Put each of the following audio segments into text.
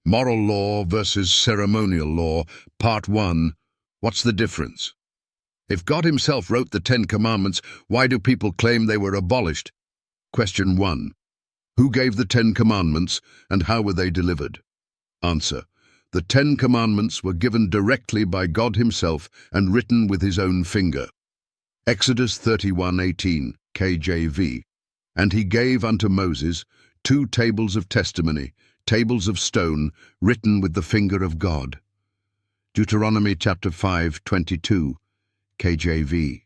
Moral law versus ceremonial law, part 1. What's the difference? If God himself wrote the 10 Commandments, why do people claim they were abolished? Question 1. Who gave the 10 Commandments and how were they delivered? Answer. The 10 Commandments were given directly by God himself and written with his own finger. Exodus 31:18, KJV. And he gave unto Moses 2 tables of testimony, tables of stone, written with the finger of God. Deuteronomy chapter 5:22, KJV.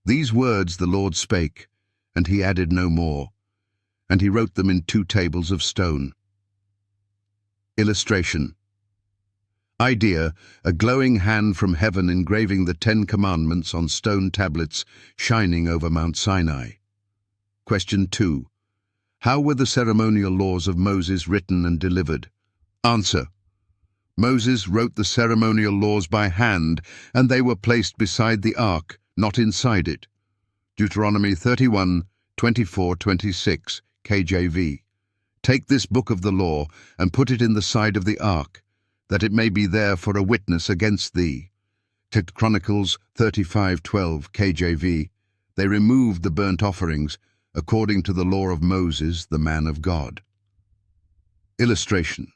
These words the Lord spake, and he added no more, and he wrote them in 2 tables of stone. Illustration. Idea, a glowing hand from heaven engraving the 10 Commandments on stone tablets shining over Mount Sinai. Question 2. How were the ceremonial laws of Moses written and delivered? Answer. Moses wrote the ceremonial laws by hand, and they were placed beside the ark, not inside it. Deuteronomy 31:24-26, KJV. Take this book of the law and put it in the side of the ark, that it may be there for a witness against thee. 2 Chronicles 35:12, KJV. They removed the burnt offerings, according to the law of Moses, the man of God. Illustration.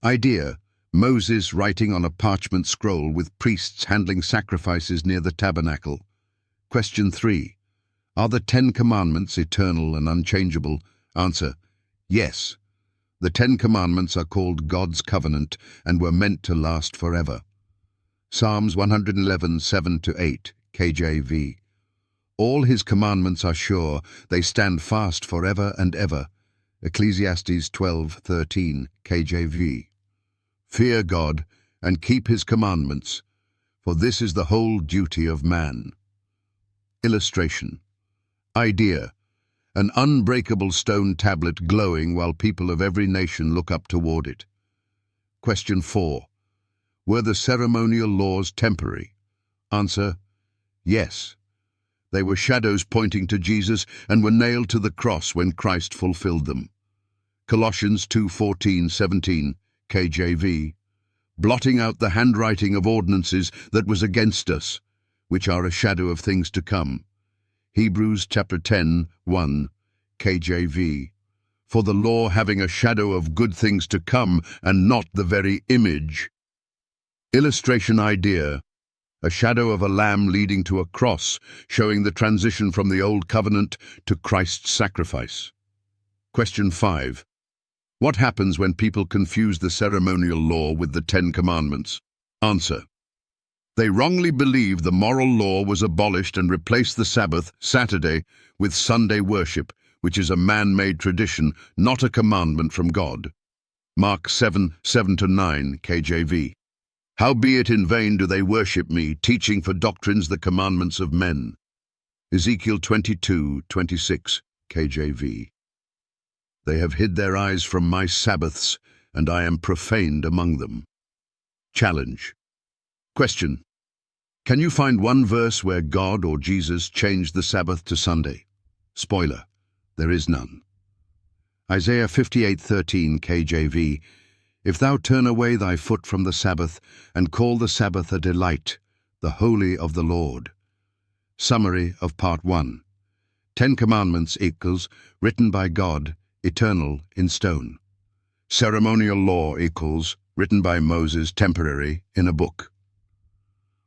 Idea, Moses writing on a parchment scroll with priests handling sacrifices near the tabernacle. Question 3. Are the 10 Commandments eternal and unchangeable? Answer. Yes. The 10 Commandments are called God's covenant and were meant to last forever. Psalms 111:7-8, KJV. All his commandments are sure, they stand fast forever and ever. Ecclesiastes 12:13, KJV. Fear God and keep his commandments, for this is the whole duty of man. Illustration. Idea. An unbreakable stone tablet glowing while people of every nation look up toward it. Question 4. Were the ceremonial laws temporary? Answer. Yes. They were shadows pointing to Jesus and were nailed to the cross when Christ fulfilled them. Colossians 2:14-17, KJV. Blotting out the handwriting of ordinances that was against us, which are a shadow of things to come. Hebrews chapter 10:1, KJV. For the law having a shadow of good things to come and not the very image. Illustration. Idea. A shadow of a lamb leading to a cross, showing the transition from the old covenant to Christ's sacrifice. Question 5. What happens when people confuse the ceremonial law with the 10 Commandments? Answer. They wrongly believe the moral law was abolished and replaced the Sabbath, Saturday, with Sunday worship, which is a man-made tradition, not a commandment from God. Mark 7:7-9, KJV. Howbeit in vain do they worship me, teaching for doctrines the commandments of men. Ezekiel 22:26, KJV. They have hid their eyes from my Sabbaths, and I am profaned among them. Challenge. Question. Can you find one verse where God or Jesus changed the Sabbath to Sunday? Spoiler. There is none. Isaiah 58:13, KJV. If thou turn away thy foot from the Sabbath, and call the Sabbath a delight, the holy of the Lord. Summary of Part 1. 10 Commandments equals written by God, eternal, in stone. Ceremonial law equals written by Moses, temporary, in a book.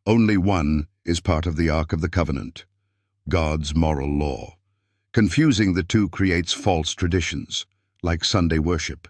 Only one is part of the Ark of the Covenant, God's moral law. Confusing the two creates false traditions, like Sunday worship.